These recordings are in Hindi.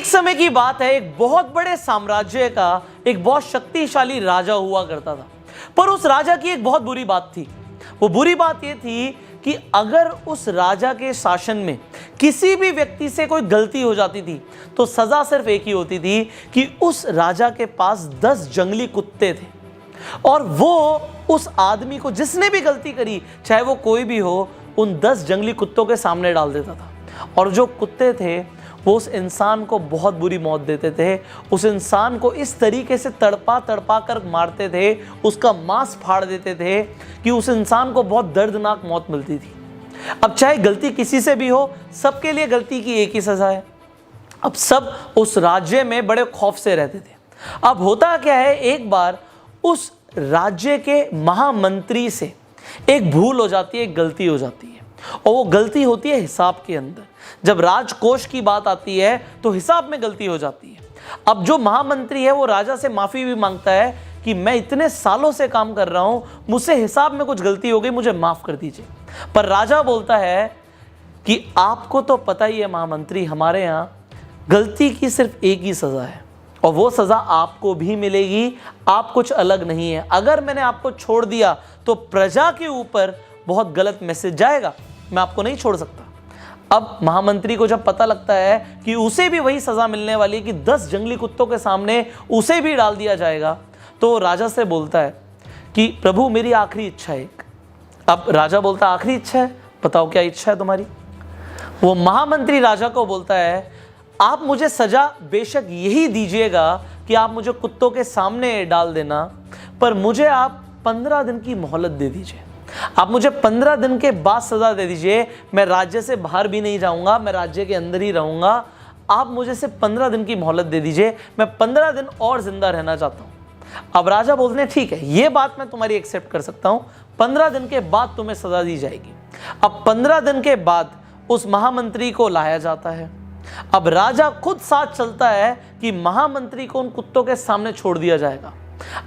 एक समय की बात है, एक बहुत बड़े साम्राज्य का एक बहुत शक्तिशाली राजा हुआ करता था। पर उस राजा की एक बहुत बुरी बात थी। वो बुरी बात ये थी कि अगर उस राजा के शासन में किसी भी व्यक्ति से कोई गलती हो जाती थी तो सजा सिर्फ एक ही होती थी कि उस राजा के पास 10 जंगली कुत्ते थे और वो उस आदमी को जिसने भी गलती करी, चाहे वो कोई भी हो, उन 10 जंगली कुत्तों के सामने डाल देता था। और जो कुत्ते थे वो उस इंसान को बहुत बुरी मौत देते थे। उस इंसान को इस तरीके से तड़पा तड़पा कर मारते थे, उसका मांस फाड़ देते थे कि उस इंसान को बहुत दर्दनाक मौत मिलती थी। अब चाहे गलती किसी से भी हो, सबके लिए गलती की एक ही सजा है। अब सब उस राज्य में बड़े खौफ से रहते थे। अब होता क्या है, एक बार उस राज्य के महामंत्री से एक भूल हो जाती है, एक गलती हो जाती है, और वो गलती होती है हिसाब के अंदर। जब राजकोष की बात आती है तो हिसाब में गलती हो जाती है। अब जो महामंत्री है वो राजा से माफी भी मांगता है कि मैं इतने सालों से काम कर रहा हूं, मुझसे हिसाब में कुछ गलती हो गई, मुझे माफ कर दीजिए। पर राजा बोलता है कि आपको तो पता ही है महामंत्री, हमारे यहां गलती की सिर्फ एक ही सजा है और वो सजा आपको भी मिलेगी, आप कुछ अलग नहीं है। अगर मैंने आपको छोड़ दिया तो प्रजा के ऊपर बहुत गलत मैसेज जाएगा, मैं आपको नहीं छोड़ सकता। अब महामंत्री को जब पता लगता है कि उसे भी वही सजा मिलने वाली है कि 10 जंगली कुत्तों के सामने उसे भी डाल दिया जाएगा, तो राजा से बोलता है कि प्रभु मेरी आखिरी इच्छा है एक। अब राजा बोलता है आखिरी इच्छा है, बताओ क्या इच्छा है तुम्हारी। वो महामंत्री राजा को बोलता है आप मुझे सजा बेशक यही दीजिएगा कि आप मुझे कुत्तों के सामने डाल देना, पर मुझे आप 15 दिन की मोहलत दे दीजिए। आप मुझे 15 दिन के बाद सजा दे दीजिए। मैं राज्य से बाहर भी नहीं जाऊंगा, मैं राज्य के अंदर ही रहूंगा। आप मुझे सिर्फ 15 दिन की मोहलत दे दीजिए, मैं 15 दिन और जिंदा रहना चाहता हूं। अब राजा बोलते हैं ठीक है, ये बात मैं तुम्हारी एक्सेप्ट कर सकता हूं, 15 दिन के बाद तुम्हें सजा दी जाएगी। अब 15 दिन के बाद उस महामंत्री को लाया जाता है। अब राजा खुद साथ चलता है कि महामंत्री को उन कुत्तों के सामने छोड़ दिया जाएगा।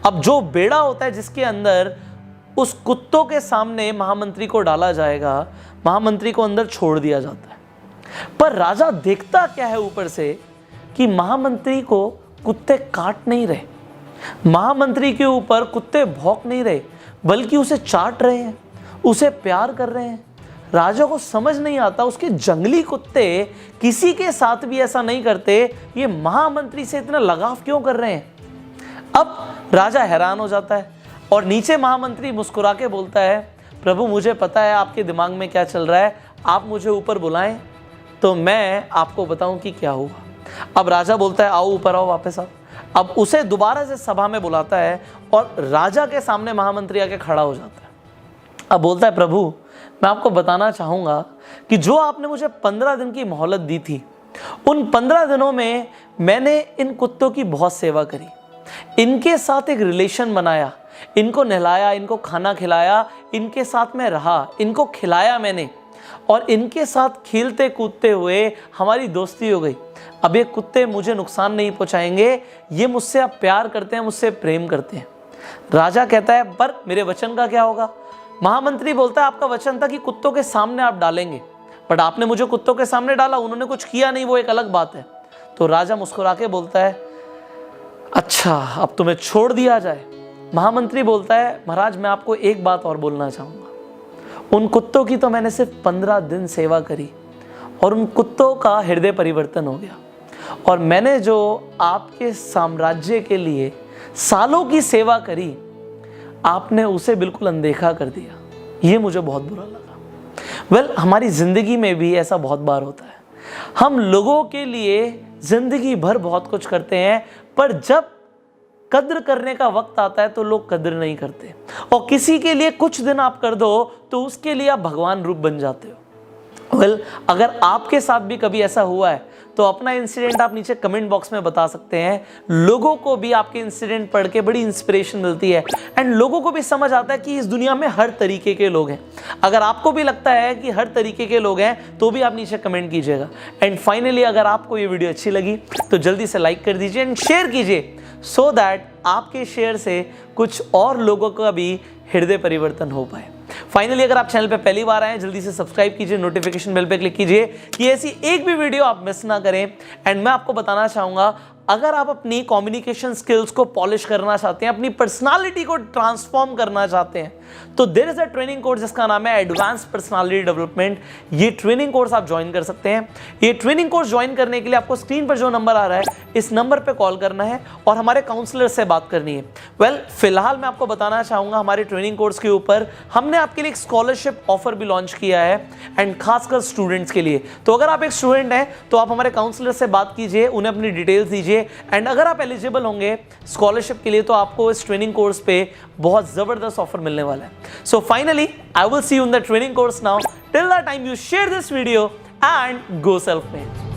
अब जो बेड़ा होता है जिसके अंदर उस कुत्तों के सामने महामंत्री को डाला जाएगा, महामंत्री को अंदर छोड़ दिया जाता है। पर राजा देखता क्या है ऊपर से कि महामंत्री को कुत्ते काट नहीं रहे, महामंत्री के ऊपर कुत्ते भौंक नहीं रहे, बल्कि उसे चाट रहे हैं, उसे प्यार कर रहे हैं। राजा को समझ नहीं आता उसके जंगली कुत्ते किसी के साथ भी ऐसा नहीं करते, ये महामंत्री से इतना लगाव क्यों कर रहे हैं। अब राजा हैरान हो जाता है और नीचे महामंत्री मुस्कुरा के बोलता है प्रभु मुझे पता है आपके दिमाग में क्या चल रहा है, आप मुझे ऊपर बुलाएं तो मैं आपको बताऊं कि क्या हुआ। अब राजा बोलता है आओ ऊपर आओ, वापस आओ। अब उसे दोबारा से सभा में बुलाता है और राजा के सामने महामंत्री आके खड़ा हो जाता है। अब बोलता है प्रभु मैं आपको बताना चाहूँगा कि जो आपने मुझे 15 दिन की मोहलत दी थी, उन 15 दिनों में मैंने इन कुत्तों की बहुत सेवा करी, इनके साथ एक रिलेशन बनाया, इनको नहलाया, इनको खाना खिलाया, इनके साथ में रहा, इनको खिलाया मैंने और इनके साथ खेलते कूदते हुए हमारी दोस्ती हो गई। अब ये कुत्ते मुझे नुकसान नहीं पहुंचाएंगे, ये मुझसे अब प्यार करते हैं, मुझसे प्रेम करते हैं। राजा कहता है पर मेरे वचन का क्या होगा। महामंत्री बोलता है आपका वचन था कि कुत्तों के सामने आप डालेंगे, बट आपने मुझे कुत्तों के सामने डाला, उन्होंने कुछ किया नहीं, वो एक अलग बात है। तो राजा मुस्कुरा के बोलता है अच्छा अब तुम्हें छोड़ दिया जाए। महामंत्री बोलता है महाराज मैं आपको एक बात और बोलना चाहूँगा, उन कुत्तों की तो मैंने सिर्फ 15 दिन सेवा करी और उन कुत्तों का हृदय परिवर्तन हो गया, और मैंने जो आपके साम्राज्य के लिए सालों की सेवा करी आपने उसे बिल्कुल अनदेखा कर दिया, ये मुझे बहुत बुरा लगा। हमारी ज़िंदगी में भी ऐसा बहुत बार होता है, हम लोगों के लिए ज़िंदगी भर बहुत कुछ करते हैं, पर जब कद्र करने का वक्त आता है तो लोग कद्र नहीं करते, और किसी के लिए कुछ दिन आप कर दो तो उसके लिए आप भगवान रूप बन जाते हो। अगर आपके साथ भी कभी ऐसा हुआ है तो अपना इंसिडेंट आप नीचे कमेंट बॉक्स में बता सकते हैं। लोगों को भी आपके इंसिडेंट पढ़ के बड़ी इंस्पिरेशन मिलती है एंड लोगों को भी समझ आता है कि इस दुनिया में हर तरीके के लोग हैं। अगर आपको भी लगता है कि हर तरीके के लोग हैं तो भी आप नीचे कमेंट कीजिएगा। एंड फाइनली अगर आपको ये वीडियो अच्छी लगी तो जल्दी से लाइक कर दीजिए एंड शेयर कीजिए, सो दैट आपके शेयर से कुछ और लोगों का भी हृदय परिवर्तन हो पाए। फाइनली अगर आप चैनल पे पहली बार आए हैं, जल्दी से सब्सक्राइब कीजिए, नोटिफिकेशन बेल पे क्लिक कीजिए कि ऐसी एक भी वीडियो आप मिस ना करें। एंड मैं आपको बताना चाहूंगा, अगर आप अपनी कम्युनिकेशन स्किल्स को पॉलिश करना चाहते हैं, अपनी पर्सनालिटी को ट्रांसफॉर्म करना चाहते हैं, तो there is a training course जिसका नाम है एडवांस पर्सनालिटी डेवलपमेंट। ये ट्रेनिंग कोर्स आप ज्वाइन कर सकते हैं। ये ट्रेनिंग कोर्स ज्वाइन करने के लिए आपको स्क्रीन पर जो नंबर आ रहा है, इस नंबर पे कॉल करना है और हमारे काउंसलर से बात करनी है। वेल, फिलहाल मैं आपको बताना चाहूंगा, हमारे ट्रेनिंग कोर्स के ऊपर हमने आपके लिए एक स्कॉलरशिप ऑफर भी लॉन्च किया है, एंड खासकर स्टूडेंट्स के लिए। तो अगर आप एक स्टूडेंट हैं तो आप हमारे काउंसलर से बात कीजिए, उन्हें अपनी डिटेल्स दीजिए, एंड अगर आप एलिजिबल होंगे स्कॉलरशिप के लिए तो आपको इस ट्रेनिंग कोर्स पे बहुत जबरदस्त ऑफर मिलने वाला है। So finally I will see you in the training course now. Till the time, you share this video and go self made.